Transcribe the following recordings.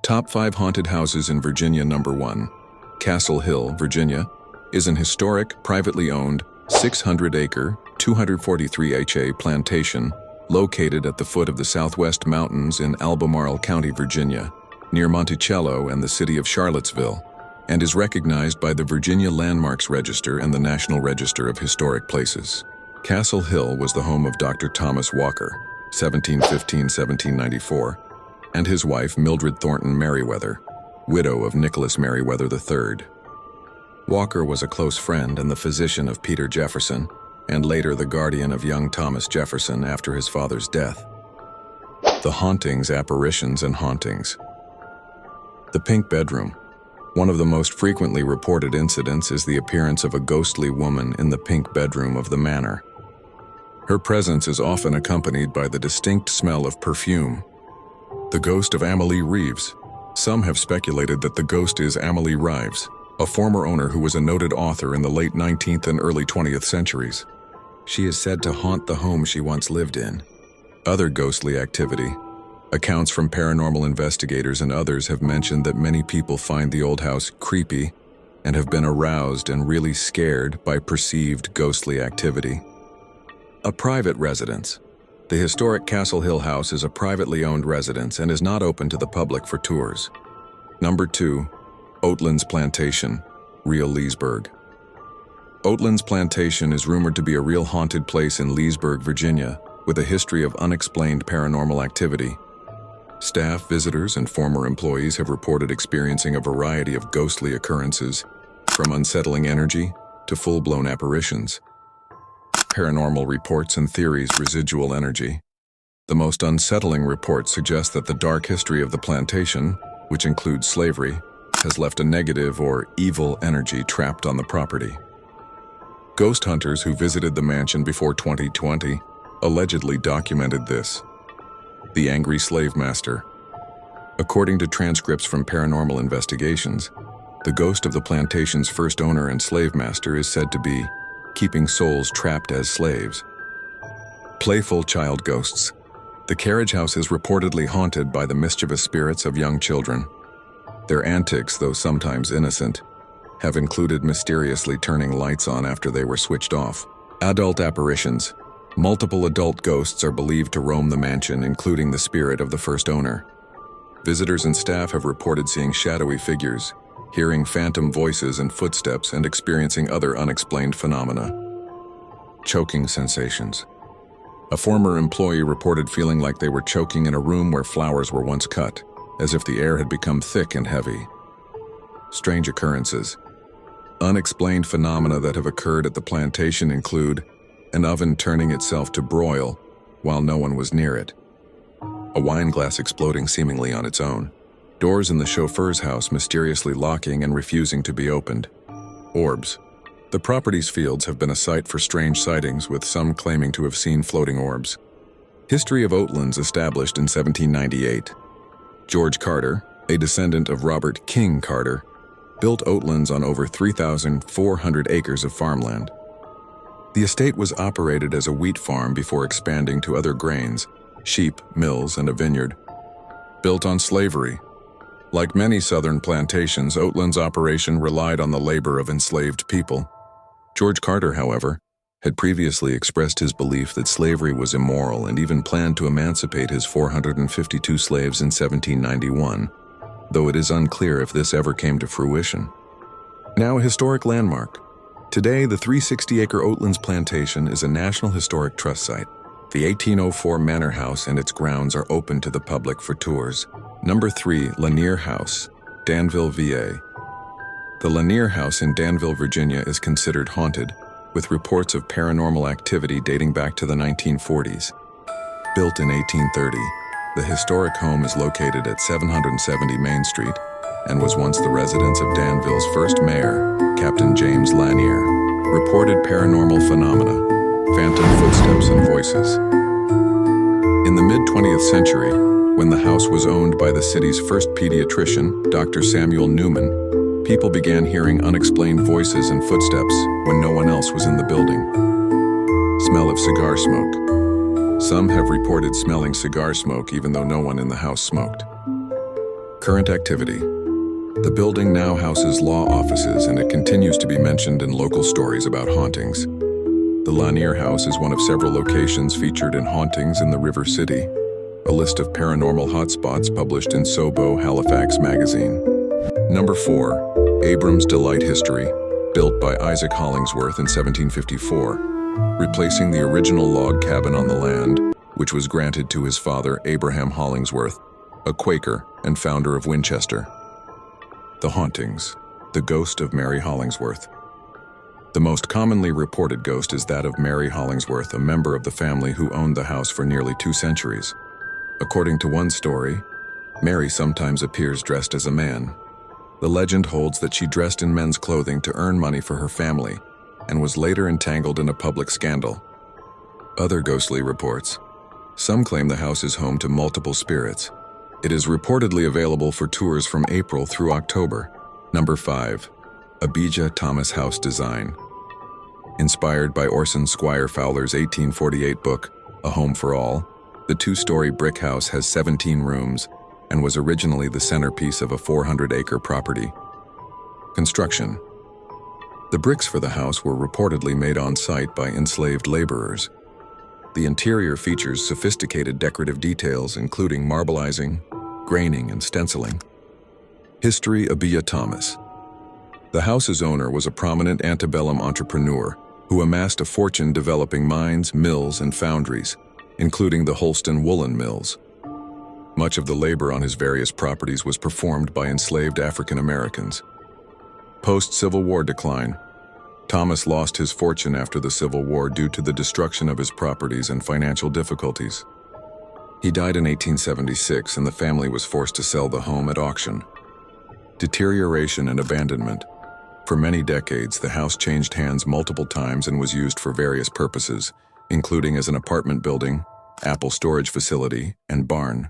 Top 5 Haunted Houses in Virginia. Number 1. Castle Hill, Virginia, is an historic, privately owned, 600-acre, 243 ha plantation located at the foot of the Southwest Mountains in Albemarle County, Virginia, near Monticello and the city of Charlottesville, and is recognized by the Virginia Landmarks Register and the National Register of Historic Places. Castle Hill was the home of Dr. Thomas Walker, 1715-1794, and his wife Mildred Thornton Merriweather, widow of Nicholas Merriweather III. Walker was a close friend and the physician of Peter Jefferson, and later the guardian of young Thomas Jefferson after his father's death. The hauntings, apparitions, and hauntings. The Pink Bedroom. One of the most frequently reported incidents is the appearance of a ghostly woman in the pink bedroom of the manor. Her presence is often accompanied by the distinct smell of perfume. The ghost of Amalie Reeves. Some have speculated that the ghost is Amalie Reeves, a former owner who was a noted author in the late 19th and early 20th centuries. She is said to haunt the home she once lived in. Other ghostly activity. Accounts from paranormal investigators and others have mentioned that many people find the old house creepy and have been aroused and really scared by perceived ghostly activity. A private residence. The historic Castle Hill house is a privately owned residence and is not open to the public for tours. Number 2. Oatlands Plantation, Real Leesburg. Oatlands Plantation is rumored to be a real haunted place in Leesburg, Virginia, with a history of unexplained paranormal activity. Staff, visitors, and former employees have reported experiencing a variety of ghostly occurrences, from unsettling energy to full-blown apparitions. Paranormal reports and theories. Residual energy. The most unsettling reports suggest that the dark history of the plantation, which includes slavery, has left a negative or evil energy trapped on the property. Ghost hunters who visited the mansion before 2020 allegedly documented this. The Angry Slave Master. According to transcripts from paranormal investigations, the ghost of the plantation's first owner and slave master is said to be keeping souls trapped as slaves. Playful child ghosts. The carriage house is reportedly haunted by the mischievous spirits of young children. Their antics, though sometimes innocent, have included mysteriously turning lights on after they were switched off. Adult apparitions. Multiple adult ghosts are believed to roam the mansion, including the spirit of the first owner. Visitors and staff have reported seeing shadowy figures, hearing phantom voices and footsteps, and experiencing other unexplained phenomena. Choking sensations. A former employee reported feeling like they were choking in a room where flowers were once cut, as if the air had become thick and heavy. Strange occurrences. Unexplained phenomena that have occurred at the plantation include an oven turning itself to broil while no one was near it, a wine glass exploding seemingly on its own, doors in the chauffeur's house mysteriously locking and refusing to be opened, orbs. The property's fields have been a site for strange sightings, with some claiming to have seen floating orbs. History of Oatlands established in 1798. George Carter, a descendant of Robert King Carter, built Oatlands on over 3,400 acres of farmland. The estate was operated as a wheat farm before expanding to other grains, sheep, mills, and a vineyard. Built on slavery. Like many southern plantations, Oatlands' operation relied on the labor of enslaved people. George Carter, however, had previously expressed his belief that slavery was immoral and even planned to emancipate his 452 slaves in 1791, though it is unclear if this ever came to fruition. Now a historic landmark. Today, the 360-acre Oatlands Plantation is a National Historic Trust site. The 1804 Manor House and its grounds are open to the public for tours. Number 3, Lanier House, Danville, VA. The Lanier House in Danville, Virginia is considered haunted, with reports of paranormal activity dating back to the 1940s. Built in 1830, the historic home is located at 770 Main Street and was once the residence of Danville's first mayor, Captain James Lanier. Reported paranormal phenomena, phantom footsteps and voices. In the mid-20th century, when the house was owned by the city's first pediatrician, Dr. Samuel Newman, people began hearing unexplained voices and footsteps when no one else was in the building. Smell of cigar smoke. Some have reported smelling cigar smoke even though no one in the house smoked. Current activity. The building now houses law offices and it continues to be mentioned in local stories about hauntings. The Lanier House is one of several locations featured in Hauntings in the River City, a list of paranormal hotspots published in Sobo, Halifax magazine. Number 4. Abram's Delight History, built by Isaac Hollingsworth in 1754, replacing the original log cabin on the land, which was granted to his father, Abraham Hollingsworth, a Quaker and founder of Winchester. The Hauntings, the ghost of Mary Hollingsworth. The most commonly reported ghost is that of Mary Hollingsworth, a member of the family who owned the house for nearly 2 centuries. According to one story, Mary sometimes appears dressed as a man. The legend holds that she dressed in men's clothing to earn money for her family and was later entangled in a public scandal. Other ghostly reports. Some claim the house is home to multiple spirits. It is reportedly available for tours from April through October. Number 5. Abijah Thomas House Design. Inspired by Orson Squire Fowler's 1848 book, A Home for All, the 2-story brick house has 17 rooms and was originally the centerpiece of a 400-acre property. Construction. The bricks for the house were reportedly made on site by enslaved laborers. The interior features sophisticated decorative details including marbleizing, graining, and stenciling. History. Abijah Thomas. The house's owner was a prominent antebellum entrepreneur who amassed a fortune developing mines, mills, and foundries, including the Holston Woolen Mills. Much of the labor on his various properties was performed by enslaved African Americans. Post-Civil War decline. Thomas lost his fortune after the Civil War due to the destruction of his properties and financial difficulties. He died in 1876 and the family was forced to sell the home at auction. Deterioration and abandonment. For many decades, the house changed hands multiple times and was used for various purposes, including as an apartment building, apple storage facility, and barn.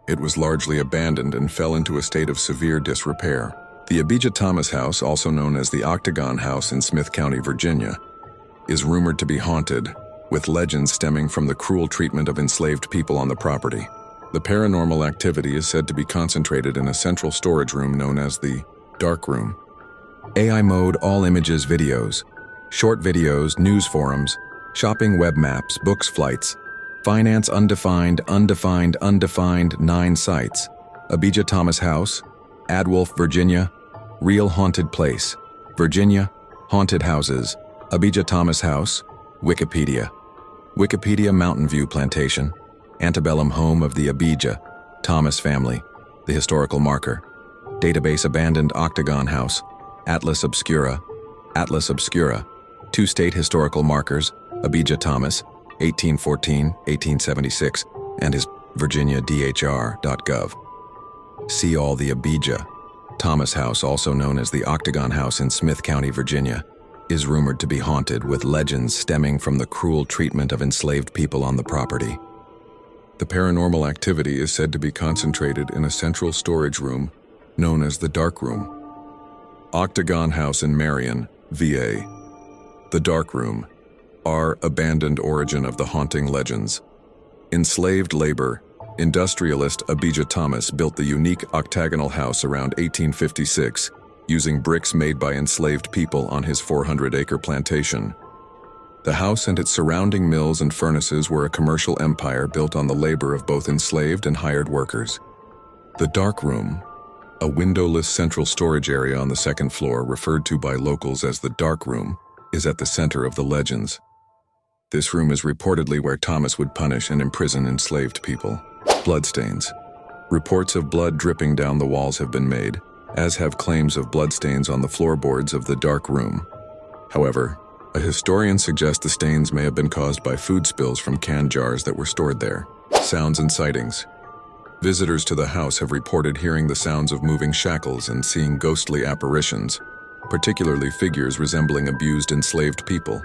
It was largely abandoned and fell into a state of severe disrepair. The Abijah Thomas House, also known as the Octagon House in Smith County, Virginia, is rumored to be haunted, with legends stemming from the cruel treatment of enslaved people on the property. The paranormal activity is said to be concentrated in a central storage room known as the Dark Room. AI mode, all images, videos, short videos, news forums, shopping web maps, books, flights, finance, undefined, 9 sites. Abijah Thomas House, Adwolf, Virginia, Real Haunted Place, Virginia, Haunted Houses, Abijah Thomas House, Wikipedia. Wikipedia. Mountain View Plantation, antebellum home of the Abijah Thomas family, the historical marker. Database. Abandoned Octagon House, Atlas Obscura, 2 state historical markers, Abijah Thomas, 1814, 1876, and his virginiadhr.gov. See all. The Abijah Thomas House, also known as the Octagon House in Smith County, Virginia, is rumored to be haunted, with legends stemming from the cruel treatment of enslaved people on the property. The paranormal activity is said to be concentrated in a central storage room known as the Dark Room. Octagon House in Marion, VA. The Dark Room. Abandoned origin of the haunting legends. Enslaved labor. Industrialist Abijah Thomas built the unique octagonal house around 1856, using bricks made by enslaved people on his 400-acre plantation. The house and its surrounding mills and furnaces were a commercial empire built on the labor of both enslaved and hired workers. The Dark Room, a windowless central storage area on the 2nd floor referred to by locals as the Dark Room, is at the center of the legends. This room is reportedly where Thomas would punish and imprison enslaved people. Bloodstains. Reports of blood dripping down the walls have been made, as have claims of bloodstains on the floorboards of the Dark Room. However, a historian suggests the stains may have been caused by food spills from canned jars that were stored there. Sounds and sightings. Visitors to the house have reported hearing the sounds of moving shackles and seeing ghostly apparitions, particularly figures resembling abused enslaved people.